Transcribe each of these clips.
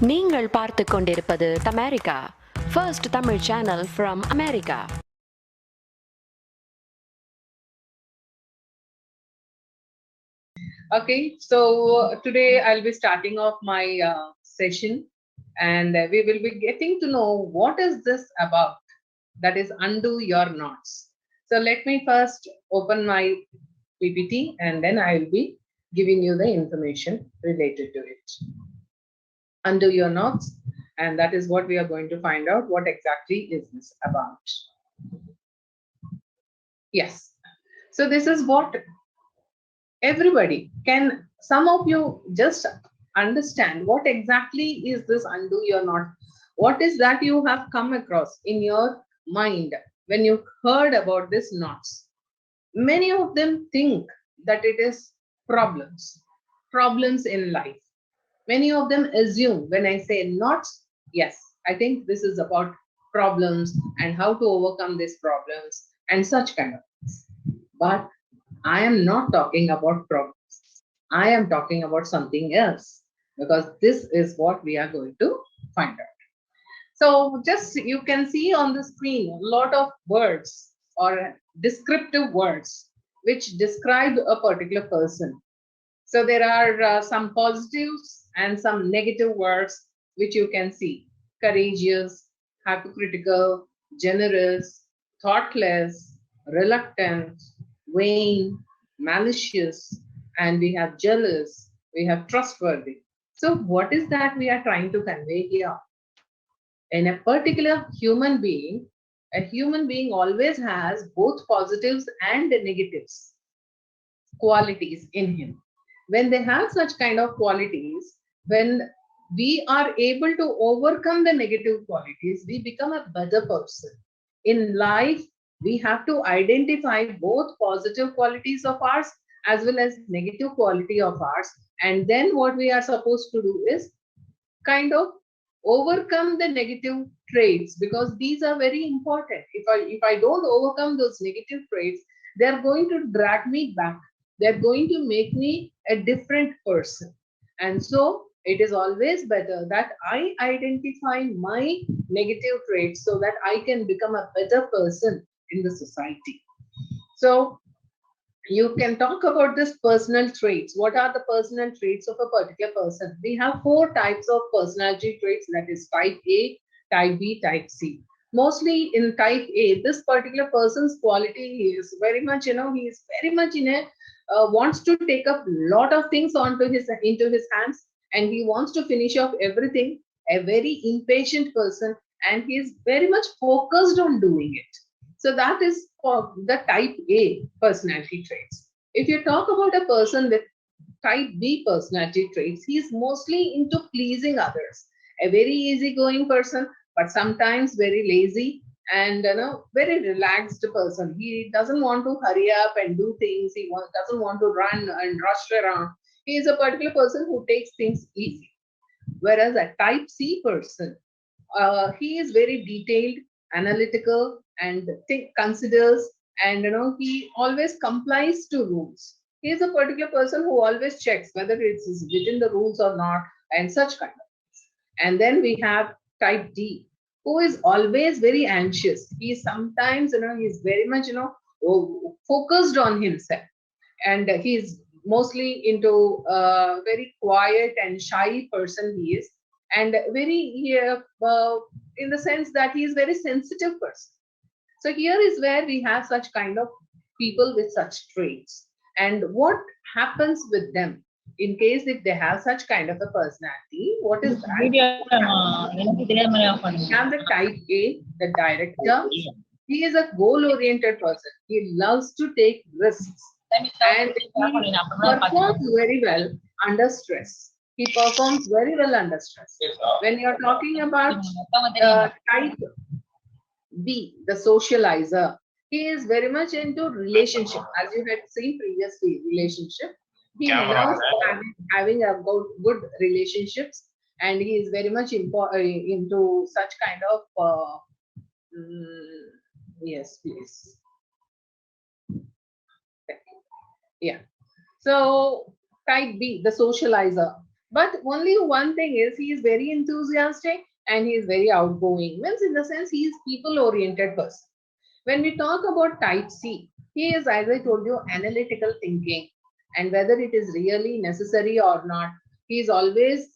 நீங்கள் பார்த்துக் கொண்டிருப்பது Tamerica, first Tamil channel from America. Okay, so today I'll be starting off my session, and we will be getting to know what is this about, that is undo your knots. So let me first open my PPT and then I will be giving you the information related to it. Undo your knots, and that is what we are going to find out. What exactly is this about? Yes, so this is what everybody can. Some of you just understand what exactly is this undo your knot. What is that you have come across in your mind when you heard about this knots? Many of them think that it is problems in life. Many of them assume when I say knots, yes, I think this is about problems and how to overcome these problems and such kind of things. But I am not talking about problems. I am talking about something else, because this is what we are going to find out. So just you can see on the screen a lot of words or descriptive words which describe a particular person. So there are some positives and some negative words which you can see: courageous, hypocritical, generous, thoughtless, reluctant, vain, malicious, and we have jealous, we have trustworthy. So what is that we are trying to convey here? In a particular human being, a human being always has both positives and negatives qualities in him. When they have such kind of qualities, when we are able to overcome the negative qualities, we become a better person. In life, we have to identify both positive qualities of ours as well as negative quality of ours, and then what we are supposed to do is kind of overcome the negative traits, because these are very important. If I don't overcome those negative traits, they are going to drag me back. They're going to make me a different person. And so it is always better that I identify my negative traits so that I can become a better person in the society. So you can talk about this personal traits. What are the personal traits of a particular person? We have 4 types of personality traits, that is type A, type B, type C. Mostly in type A, this particular person's quality is very much, he is very much in a wants to take up lot of things into his hands, and he wants to finish off everything. A very impatient person, and he is very much focused on doing it. So that is for the type A personality traits. If you talk about a person with type B personality traits, he is mostly into pleasing others. A very easygoing person, but sometimes very lazy, and very relaxed person. He doesn't want to hurry up and do things. He doesn't want to run and rush around. He is a particular person who takes things easy. Whereas a type C person, he is very detailed, analytical, and considers, and he always complies to rules. He is a particular person who always checks whether it's within the rules or not, and such kind of things. And then we have type D, who is always very anxious. He sometimes, he's very much, focused on himself, and he's mostly into very quiet and shy person he is, and very in the sense that he is very sensitive person. So here is where we have such kind of people with such traits. And what happens with them in case if they have such kind of a personality? What is that? We have the type A, the director. He is a goal-oriented person. He loves to take risks, and he performs very well under stress. He performs very well under stress. When you're talking about type B, the socializer, he is very much into relationship. As you had seen previously, relationship. He loves having a good relationships, and he is very much into such kind of yes, please. Yeah. So type B, the socializer. But only one thing is he is very enthusiastic and he is very outgoing. Means in the sense he is people-oriented person. When we talk about type C, he is, as I told you, analytical thinking, and whether it is really necessary or not, he is always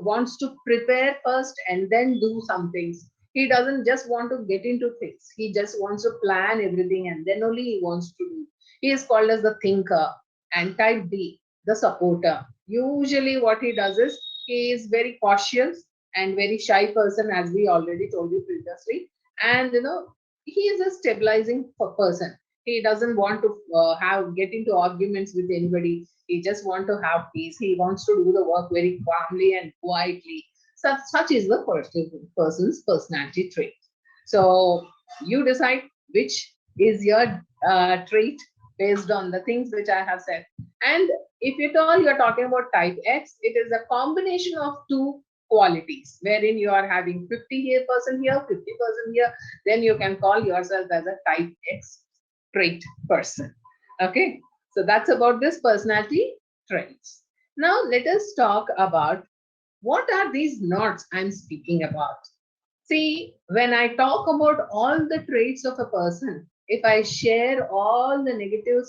wants to prepare first and then do some things. He doesn't just want to get into things. He just wants to plan everything and then only he wants to do. He is called as the thinker. And type D, the supporter. Usually what he does is he is very cautious and very shy person, as we already told you previously. And he is a stabilizing person. He doesn't want to get into arguments with anybody. He just want to have peace. He wants to do the work very calmly and quietly. Such is the person's personality trait. So you decide which is your trait based on the things which I have said. And if at all you are talking about type X, it is a combination of two qualities, wherein you are having 50% here, 50% here, then you can call yourself as a type X trait person. Okay, so that's about this personality traits. Now let us talk about what are these knots I'm speaking about. See, when I talk about all the traits of a person, if I share all the negative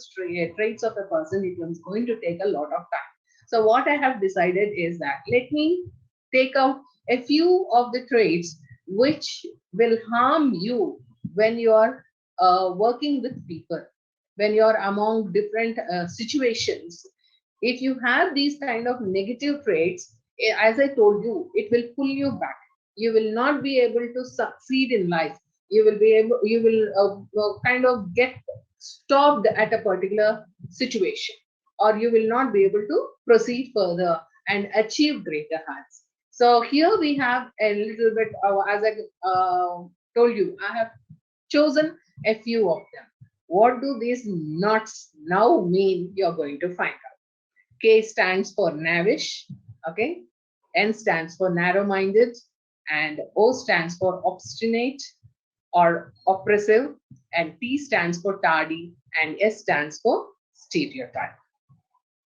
traits of a person, it is going to take a lot of time. So what I have decided is that let me take out a few of the traits which will harm you when you are working with people, when you are among different situations. If you have these kind of negative traits, as I told you, it will pull you back. You will not be able to succeed in life. You will kind of get stopped at a particular situation, or you will not be able to proceed further and achieve greater heights. So here we have a little bit, as I told you, I have chosen a few of them. What do these knots now mean? You're going to find out. K stands for knavish, okay? N stands for narrow-minded, and O stands for obstinate or oppressive, and T stands for tardy, and S stands for stereotype.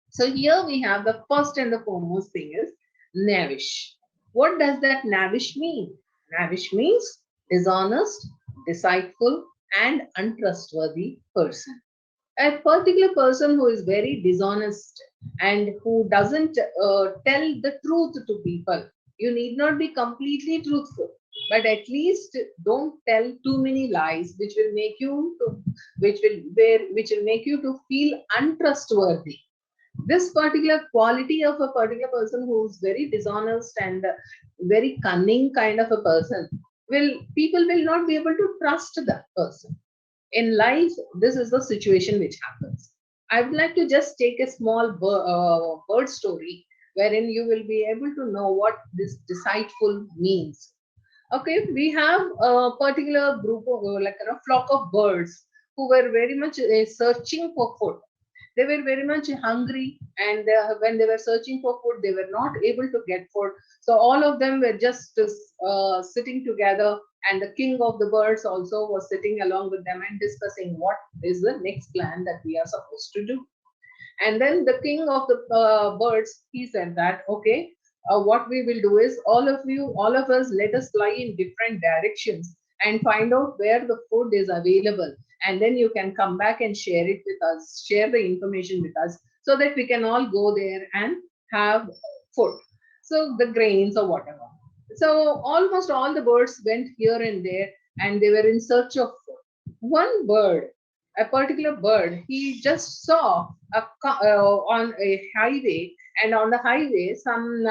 So here we have the first and the foremost thing is knavish. What does that knavish mean? Knavish means dishonest, deceitful, and untrustworthy person. A particular person who is very dishonest and who doesn't tell the truth to people. You need not be completely truthful, but at least don't tell too many lies, which will make you to, which will make you to feel untrustworthy. This particular quality of a particular person who is very dishonest and very cunning kind of a person, people will not be able to trust that person. In life, this is the situation which happens. I would like to just take a small bird story wherein you will be able to know what this deceitful means. Okay, we have a particular group of like a flock of birds who were very much searching for food. They were very much hungry, and when they were searching for food, they were not able to get food. So all of them were just sitting together, and the king of the birds also was sitting along with them and discussing what is the next plan that we are supposed to do. And then the king of the birds, he said that, okay, what we will do is all of us, let us fly in different directions and find out where the food is available. And then you can come back and share it with us, share the information with us, so that we can all go there and have food. So the grains or whatever. So almost all the birds went here and there, and they were in search of food. One bird, a particular bird, he just saw on a highway, and on the highway some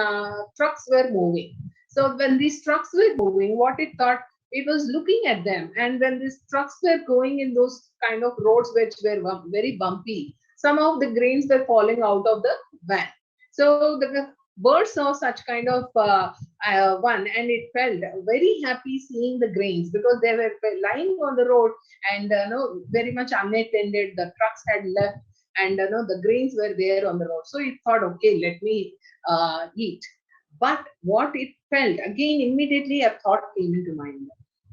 trucks were moving. So when these trucks were moving, what it thought, it was looking at them, and when these trucks were going in those kind of roads which were very bumpy, some of the grains were falling out of the van. So the bird saw such kind of one, and it felt very happy seeing the grains, because they were lying on the road and very much unattended. The trucks had left, and the grains were there on the road. So it thought, okay, let me eat. But what it felt, again, immediately a thought came into mind.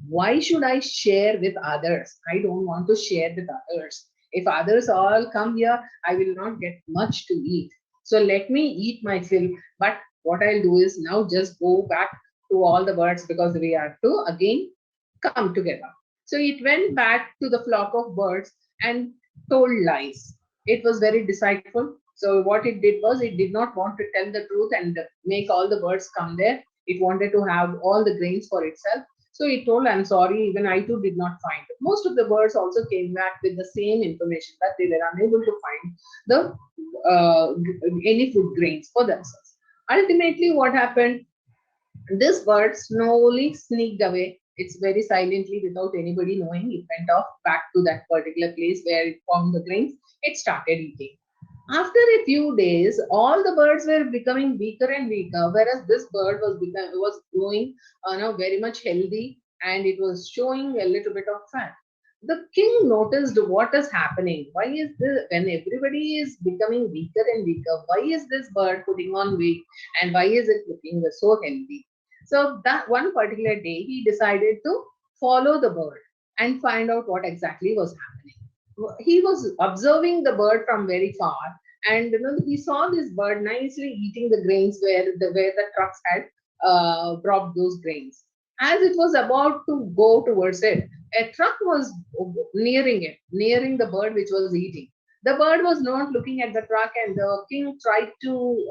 Why should I share with others? I don't want to share with others. If others all come here, I will not get much to eat. So let me eat my fill. But what I'll do is now just go back to all the birds because we have to again come together. So it went back to the flock of birds and told lies. It was very deceitful. So what it did was it did not want to tell the truth and make all the birds come there. It wanted to have all the grains for itself. So it told, I'm sorry, even I too did not find it. Most of the birds also came back with the same information that they were unable to find any food grains for themselves. Ultimately, what happened? This bird slowly sneaked away. It's very silently without anybody knowing. It went off back to that particular place where it found the grains. It started eating. After a few days, all the birds were becoming weaker and weaker, whereas this bird was growing, very much healthy, and it was showing a little bit of fat. The king noticed what is happening. Why is this, when everybody is becoming weaker and weaker, why is this bird putting on weight, and why is it looking so healthy? So that one particular day, he decided to follow the bird and find out what exactly was happening. He was observing the bird from very far, and he saw this bird nicely eating the grains where the trucks had dropped those grains. As it was about to go towards it, a truck was nearing the bird which was eating. The bird was not looking at the truck, and the king tried to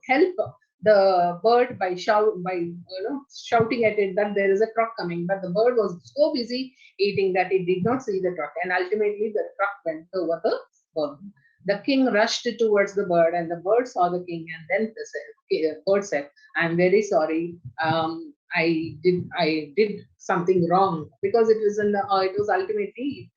help the bird by shouting at it that there is a truck coming. But the bird was so busy eating that it did not see the truck, and ultimately the truck went over the bird. The king rushed towards the bird, and the bird saw the king, and then the bird said, "I'm very sorry. I did something wrong," because it was ultimately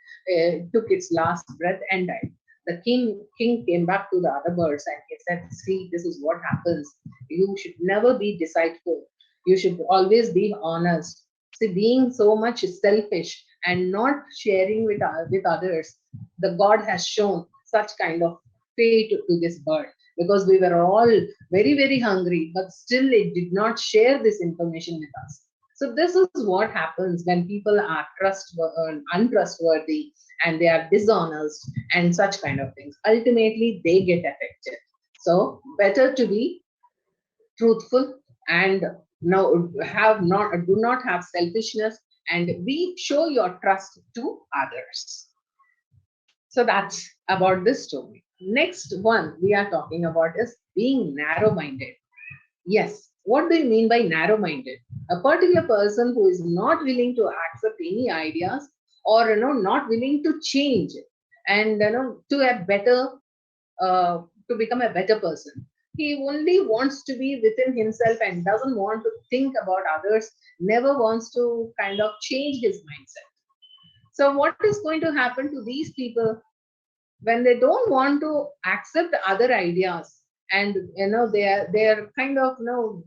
took its last breath and died. The king came back to the other birds and he said, "See, this is what happens. You should never be deceitful. You should always be honest. See, being so much selfish and not sharing with others, the God has shown such kind of fate to this bird, because we were all very, very hungry, but still it did not share this information with us." So this is what happens when people are untrustworthy, and they are dishonest and such kind of things. Ultimately, they get affected. So better to be truthful and no have not do not have selfishness, and be show your trust to others. So that's about this story. Next one we are talking about is being narrow-minded. Yes, what do you mean by narrow-minded? A particular person who is not willing to accept any ideas, or not willing to change, and to a better to become a better person. He only wants to be within himself and doesn't want to think about others, never wants to kind of change his mindset. So what is going to happen to these people when they don't want to accept other ideas, and they are kind of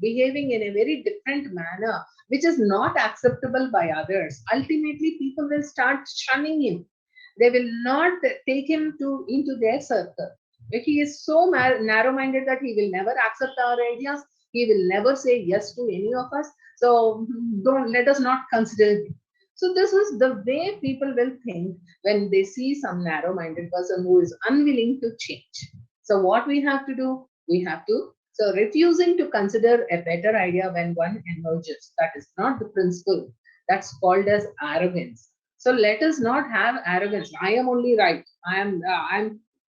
behaving in a very different manner which is not acceptable by others? Ultimately, people will start shunning him. They will not take him into their circle. If he is so narrow-minded that he will never accept our ideas, he will never say yes to any of us. So don't let us not consider him. So this is the way people will think when they see some narrow-minded person who is unwilling to change. So what we have to do, so refusing to consider a better idea when one emerges, that is not the principle. That's called as arrogance. So let us not have arrogance. I am only right. I'm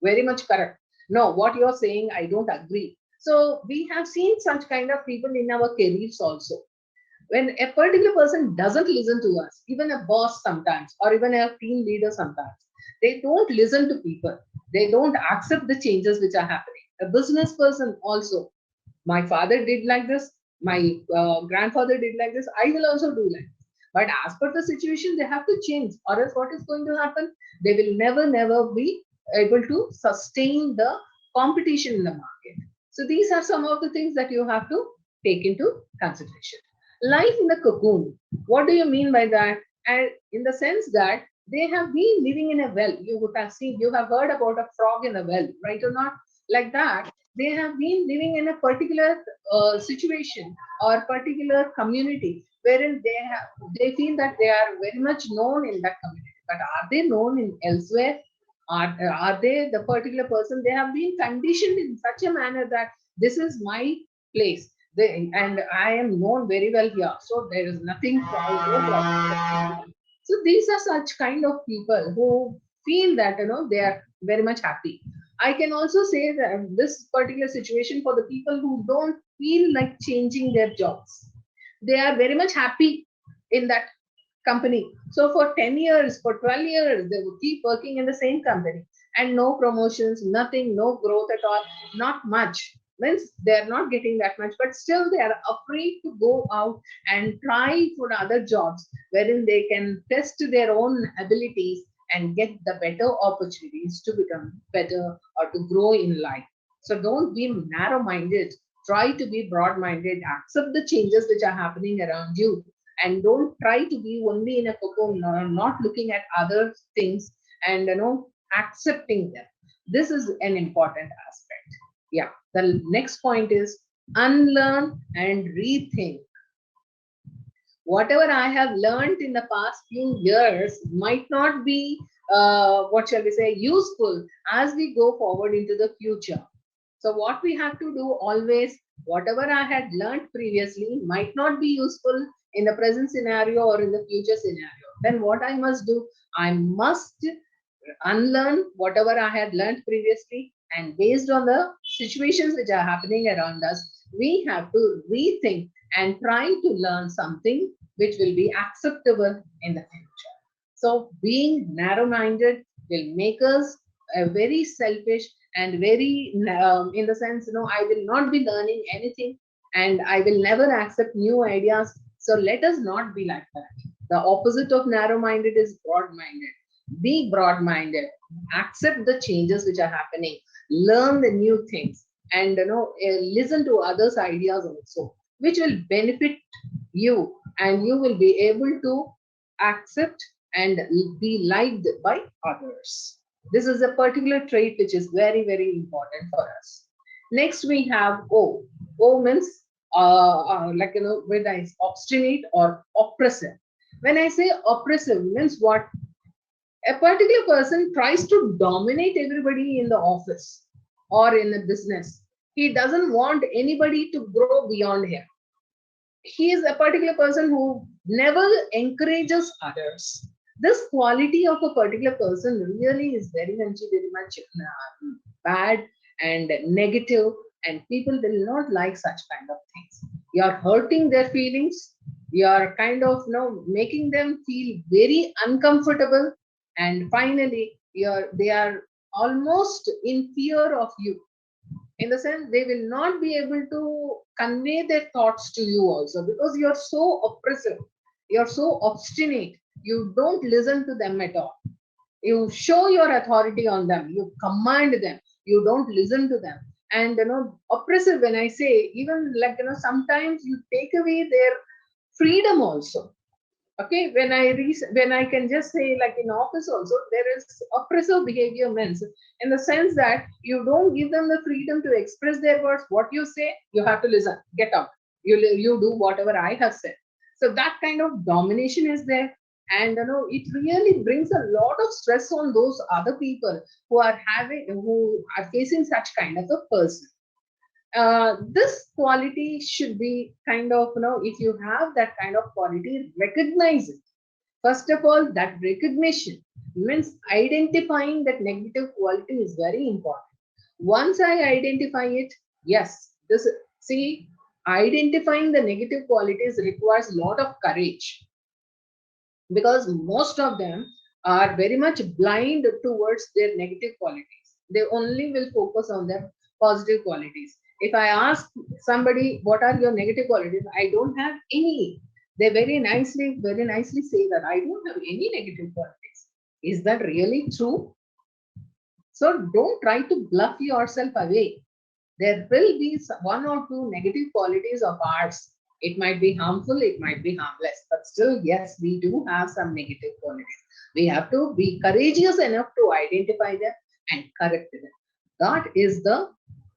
very much correct. No, what you're saying, I don't agree. So we have seen such kind of people in our careers also. When a particular person doesn't listen to us, even a boss sometimes, or even a team leader sometimes, they don't listen to people. They don't accept the changes which are happening. A business person also. My father did like this. My grandfather did like this. I will also do like this. But as per the situation, they have to change, or else what is going to happen? They will never, never be able to sustain the competition in the market. So these are some of the things that you have to take into consideration. Life in the cocoon. What do you mean by that? And in the sense that they have been living in a well. You would have seen, you have heard about a frog in a well, right or not? Like that, they have been living in a particular situation or particular community wherein they feel that they are very much known in that community. But are they known in elsewhere? Are they the particular person? They have been conditioned in such a manner that this is my place. And I am known very well here. So there is nothing wrong, no problem. So these are such kind of people who feel that, they are very much happy. I can also say that this particular situation for the people who don't feel like changing their jobs, they are very much happy in that company. So for 10 years, for 12 years, they will keep working in the same company and no promotions, nothing, no growth at all, not much. Means they are not getting that much, but still they are afraid to go out and try for other jobs wherein they can test their own abilities and get the better opportunities to become better or to grow in life. So don't be narrow minded. Try to be broad minded. Accept the changes which are happening around you, and don't try to be only in a cocoon, not looking at other things and accepting them. This is an important aspect. Yeah, the next point is unlearn and rethink. Whatever I have learned in the past few years might not be, what shall we say, useful as we go forward into the future. So what we have to do always, whatever I had learned previously might not be useful in the present scenario or in the future scenario. Then what I must do, I must unlearn whatever I had learned previously, and based on the situations which are happening around us, we have to rethink and try to learn something which will be acceptable in the future. So being narrow-minded will make us very selfish and very, in the sense, I will not be learning anything and I will never accept new ideas. So let us not be like that. The opposite of narrow-minded is broad-minded. Be broad-minded, accept the changes which are happening, learn the new things, and listen to others' ideas also, which will benefit you, and you will be able to accept and be liked by others. This is a particular trait which is very, very important for us. Next, we have O. O means whether it's obstinate or oppressive. When I say oppressive, means what? A particular person tries to dominate everybody in the office or in a business. He doesn't want anybody to grow beyond him. He is a particular person who never encourages others. This quality of a particular person really is very much bad and negative, and people will not like such kind of things. You are hurting their feelings. You are kind of making them feel very uncomfortable, and finally they are almost in fear of you, in the sense they will not be able to convey their thoughts to you also, because you're so oppressive, you're so obstinate, you don't listen to them at all. You show your authority on them, you command them, you don't listen to them. And oppressive, when I say, even sometimes you take away their freedom also. Okay, when I can just say, like in office also, there is oppressive behavior means, in the sense that you don't give them the freedom to express their words. What you say, you have to listen, get out. You do whatever I have said. So that kind of domination is there, and it really brings a lot of stress on those other people who are facing such kind of a person. This quality should be kind of, if you have that kind of quality, recognize it. First of all, that recognition means identifying that negative quality is very important. Once I identify it, yes, identifying the negative qualities requires a lot of courage, because most of them are very much blind towards their negative qualities. They only will focus on their positive qualities. If I ask somebody, what are your negative qualities? I don't have any. They very nicely say that I don't have any negative qualities. Is that really true? So don't try to bluff yourself away. There will be one or two negative qualities of ours. It might be harmful, it might be harmless, but still, yes, we do have some negative qualities. We have to be courageous enough to identify them and correct them. That is the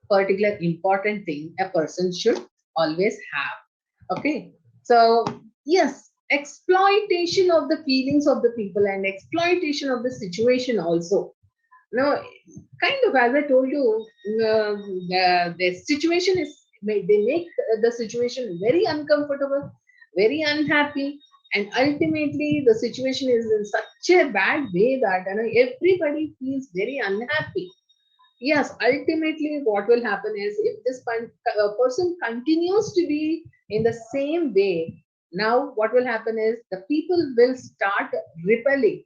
particular important thing a person should always have. Okay, so yes, exploitation of the feelings of the people and exploitation of the situation also. No, kind of, as I told you, the situation is, they make the situation very uncomfortable, very unhappy, and ultimately the situation is in such a bad way that everybody feels very unhappy. Yes, ultimately what will happen is, if this person continues to be in the same way, now what will happen is the people will start rebelling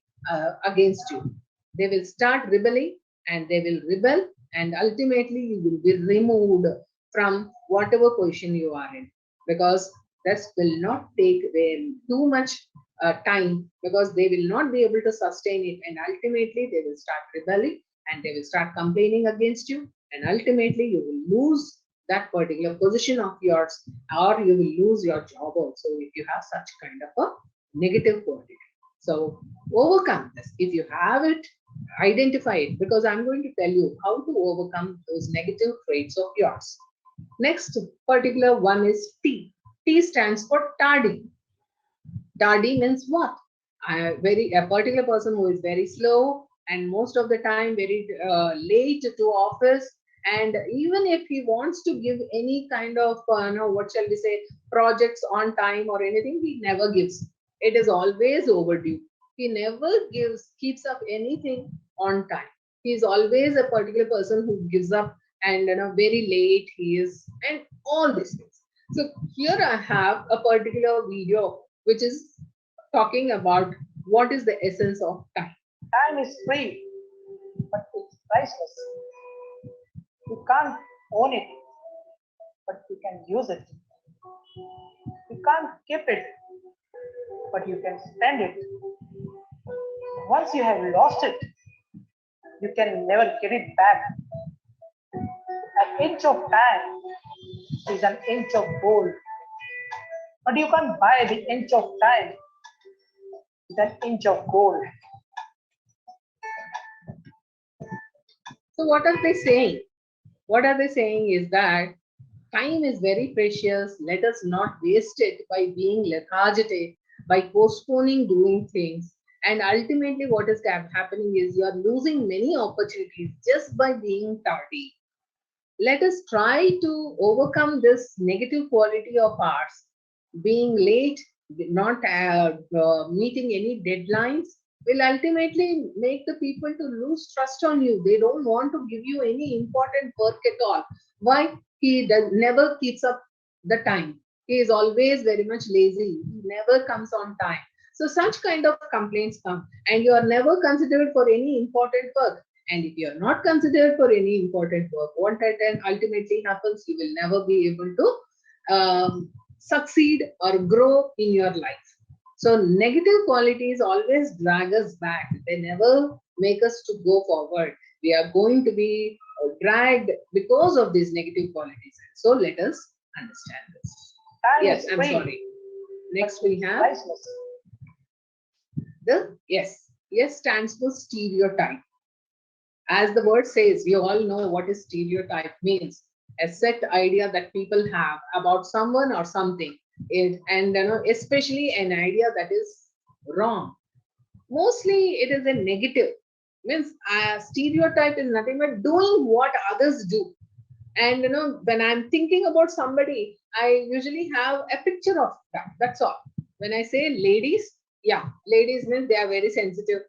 against you. They will start rebelling, and they will rebel, and ultimately you will be removed from whatever position you are in, because this will not take them too much time, because they will not be able to sustain it, and ultimately they will start rebelling, and they will start complaining against you, and ultimately you will lose that particular position of yours, or you will lose your job also, if you have such kind of a negative quality. So overcome this. If you have it, identify it, because I'm going to tell you how to overcome those negative traits of yours. Next particular one is T. T stands for tardy. Tardy means what? A particular person who is very slow, and most of the time very late to office, and even if he wants to give any kind of what shall we say, projects on time or anything, he never gives. It is always overdue. He never keeps up anything on time. He is always a particular person who gives up, and very late he is, and all these things. So here I have a particular video which is talking about what is the essence of time. Time is free, but it's priceless. You can't own it, but you can use it. You can't keep it, but you can spend it. Once you have lost it, you can never get it back. An inch of time is an inch of gold, but you can't buy the inch of time with an inch of gold. So what are they saying? What are they saying is that time is very precious. Let us not waste it by being lethargic, by postponing doing things. And ultimately, what is happening is you are losing many opportunities just by being tardy. Let us try to overcome this negative quality of ours. Being late, not meeting any deadlines, will ultimately make the people to lose trust on you. They don't want to give you any important work at all. Why? He never keeps up the time. He is always very much lazy. He never comes on time. So such kind of complaints come, and you are never considered for any important work. And if you are not considered for any important work, what then ultimately happens, you will never be able to succeed or grow in your life. So negative qualities always drag us back. They never make us to go forward. We are going to be dragged because of these negative qualities. So let us understand this. Time Yes, is I'm free, sorry. Next but we it's have priceless. the yes. Yes stands for stereotype. As the word says, we all know what is stereotype means. A set idea that people have about someone or something. And especially an idea that is wrong. Mostly it is a negative. Means a stereotype is nothing but doing what others do. And when I'm thinking about somebody, I usually have a picture of that. That's all. When I say ladies, yeah, ladies means they are very sensitive.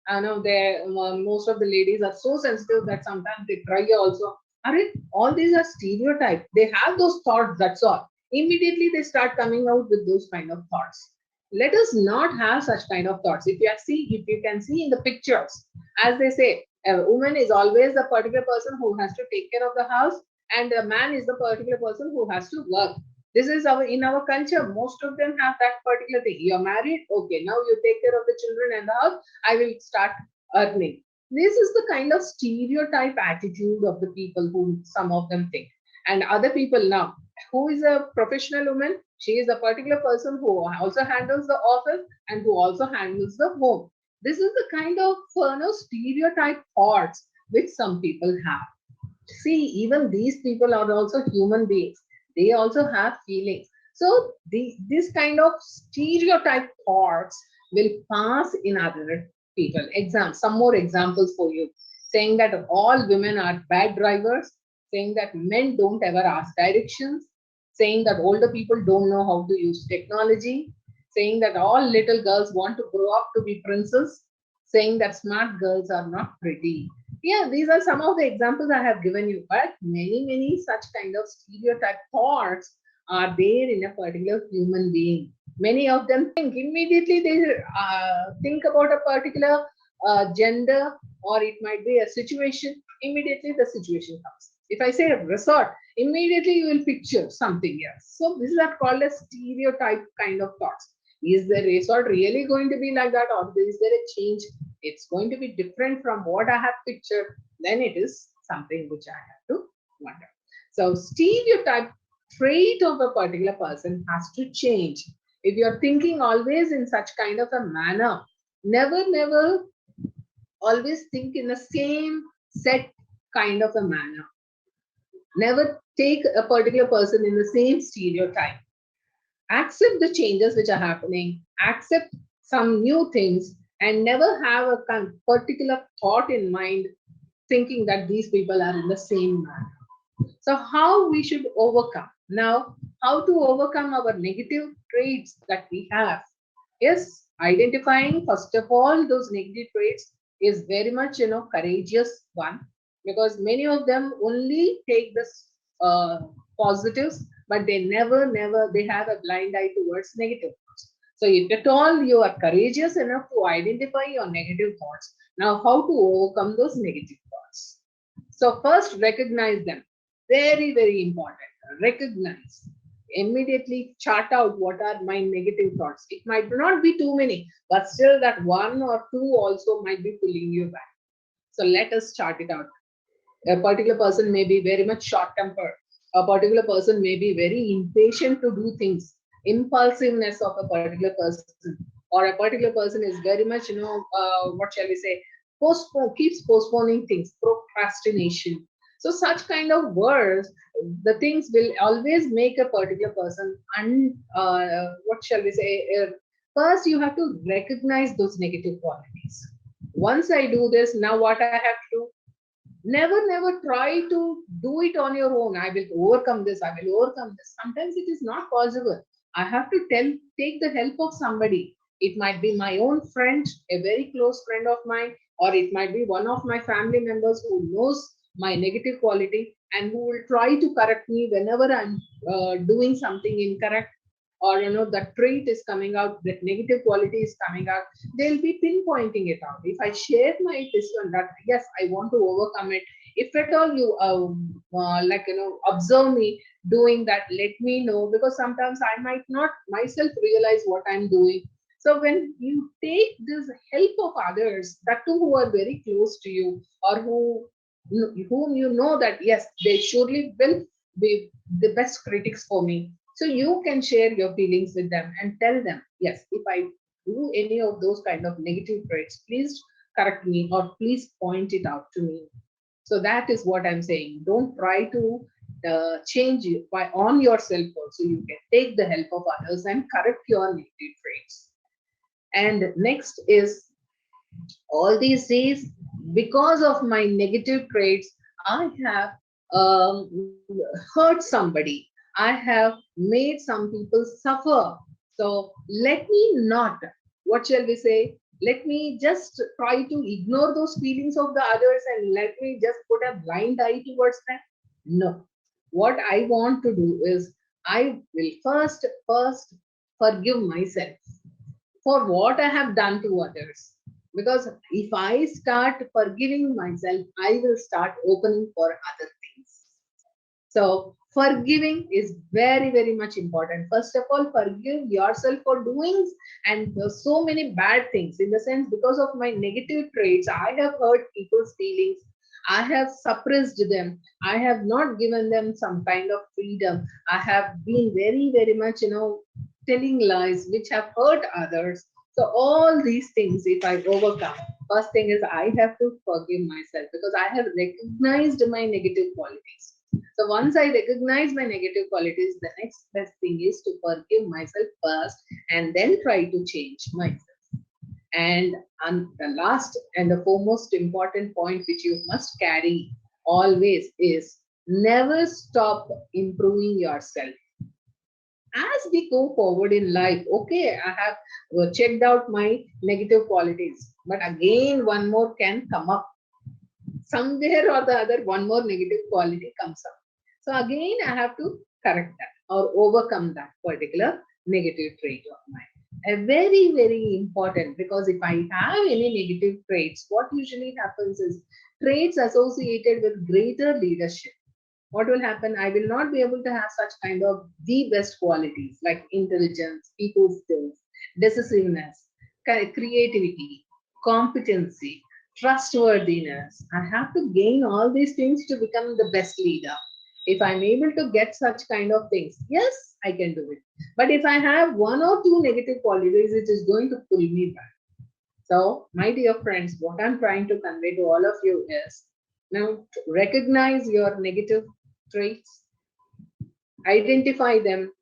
I know they most of the ladies are so sensitive that sometimes they cry also. Are it all these are stereotypes? They have those thoughts. That's all. Immediately they start coming out with those kind of thoughts. Let us not have such kind of thoughts. If you can see in the pictures, as they say, a woman is always the particular person who has to take care of the house, and a man is the particular person who has to work. This is in our culture. Most of them have that particular thing. You're married, okay, now you take care of the children and the house. I will start earning. This is the kind of stereotype attitude of the people who some of them think. And other people now, who is a professional woman? She is a particular person who also handles the office and who also handles the home. This is the kind of stereotype thoughts which some people have. See, even these people are also human beings. They also have feelings. So this kind of stereotype thoughts will pass in other people. Some more examples for you. saying that all women are bad drivers, saying that men don't ever ask directions, saying that older people don't know how to use technology, saying that all little girls want to grow up to be princes, saying that smart girls are not pretty. Yeah, these are some of the examples I have given you, but many such kind of stereotype thoughts are there in a particular human being. Many of them think immediately, they think about a particular gender, or it might be a situation, immediately the situation comes. If I say a resort, immediately you will picture something else. So this is called a stereotype kind of thoughts. Is the resort really going to be like that, or is there a change? It's going to be different from what I have pictured. Then it is something which I have to wonder. So stereotype trait of a particular person has to change. If you're thinking always in such kind of a manner, never always think in the same set kind of a manner. Never take a particular person in the same stereotype. Accept the changes which are happening, accept some new things, and never have a particular thought in mind thinking that these people are in the same manner. So how we should overcome? Now, how to overcome our negative traits that we have? Yes, identifying first of all those negative traits is very much courageous one, because many of them only take this positives, but they never they have a blind eye towards negative thoughts. So if at all you are courageous enough to identify your negative thoughts, now how to overcome those negative thoughts? So first, recognize them. Very important. Recognize. Immediately chart out what are my negative thoughts. It might not be too many, but still that one or two also might be pulling you back. So let us chart it out. A particular person may be very much short-tempered. A particular person may be very impatient to do things. Impulsiveness of a particular person, or a particular person is very much, what shall we say, keeps postponing things, procrastination. So such kind of words, the things will always make a particular person what shall we say, first you have to recognize those negative qualities. Once I do this, now what I have to do? Never try to do it on your own. I will overcome this, I will overcome this. Sometimes it is not possible. I have to take the help of somebody. It might be my own friend, a very close friend of mine, or it might be one of my family members who knows my negative quality and who will try to correct me whenever I'm doing something incorrect, or that trait is coming out, that negative quality is coming out. They'll be pinpointing it out. If I share my this one, that yes, I want to overcome it, if at all you observe me doing that, let me know, because sometimes I might not myself realize what I'm doing. So when you take this help of others, that too who are very close to you, or whom you know that yes, they surely will be the best critics for me, so you can share your feelings with them and tell them, yes, if I do any of those kind of negative traits, please correct me, or please point it out to me. So that is what I'm saying. Don't try to change it by on yourself also. You can take the help of others and correct your negative traits. And next is, all these days, because of my negative traits, I have hurt somebody. I have made some people suffer. So let me not, what shall we say? Let me just try to ignore those feelings of the others and let me just put a blind eye towards them. No. What I want to do is, I will first forgive myself for what I have done to others. Because if I start forgiving myself, I will start opening for other things. So forgiving is very much important. First of all, forgive yourself for doing and so many bad things. In the sense, because of my negative traits, I have hurt people's feelings. I have suppressed them. I have not given them some kind of freedom. I have been very much, telling lies which have hurt others. So all these things, if I overcome, first thing is I have to forgive myself, because I have recognized my negative qualities. So once I recognize my negative qualities, the next best thing is to forgive myself first and then try to change myself. And the last and the foremost important point which you must carry always is never stop improving yourself. As we go forward in life, okay, I have checked out my negative qualities, but again, one more can come up. Somewhere or the other, one more negative quality comes up. So again, I have to correct that or overcome that particular negative trait of mine. A very, very important, because if I have any negative traits, what usually happens is traits associated with greater leadership. What will happen? I will not be able to have such kind of the best qualities like intelligence, people skills, decisiveness, creativity, competency, trustworthiness. I have to gain all these things to become the best leader. If I'm able to get such kind of things, yes, I can do it. But if I have one or two negative qualities, it is going to pull me back. So, my dear friends, what I'm trying to convey to all of you is now recognize your negative traits, identify them,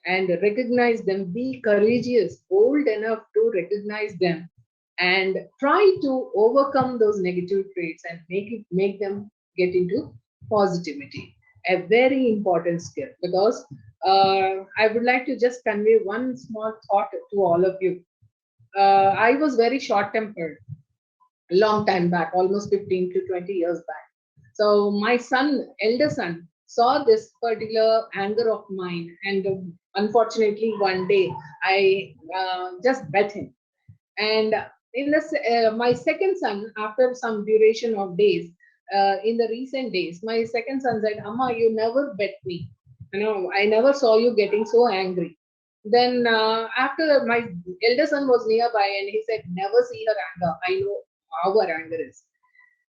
and recognize them. Be courageous, bold enough to recognize them, and try to overcome those negative traits and make them get into positivity. A very important skill, because I would like to just convey one small thought to all of you. I was very short-tempered long time back, almost 15 to 20 years back. So my son, elder son, saw this particular anger of mine, and unfortunately, one day I just bet him. And in my second son, after some duration of days, in the recent days, my second son said, "Amma, you never bet me. I never saw you getting so angry." Then after my elder son was nearby, and he said, "Never see her anger. I know how her anger is."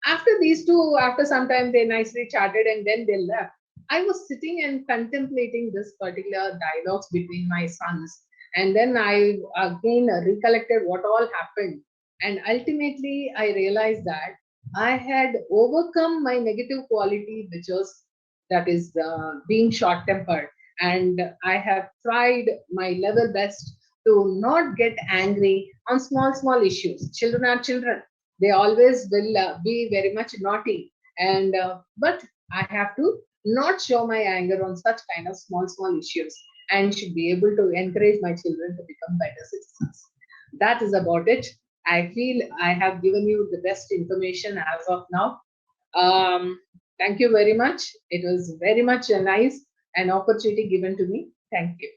After these two, after some time, they nicely chatted and then they left. I was sitting and contemplating this particular dialogues between my sons. And then I again recollected what all happened. And ultimately, I realized that I had overcome my negative quality, which was that is being short tempered. And I have tried my level best to not get angry on small, small issues. Children are children, they always will be very much naughty, and but I have to not show my anger on such kind of small small issues, and should be able to encourage my children to become better citizens. That is about it. I feel I have given you the best information as of now. Thank you very much. It was very much a nice an opportunity given to me. Thank you.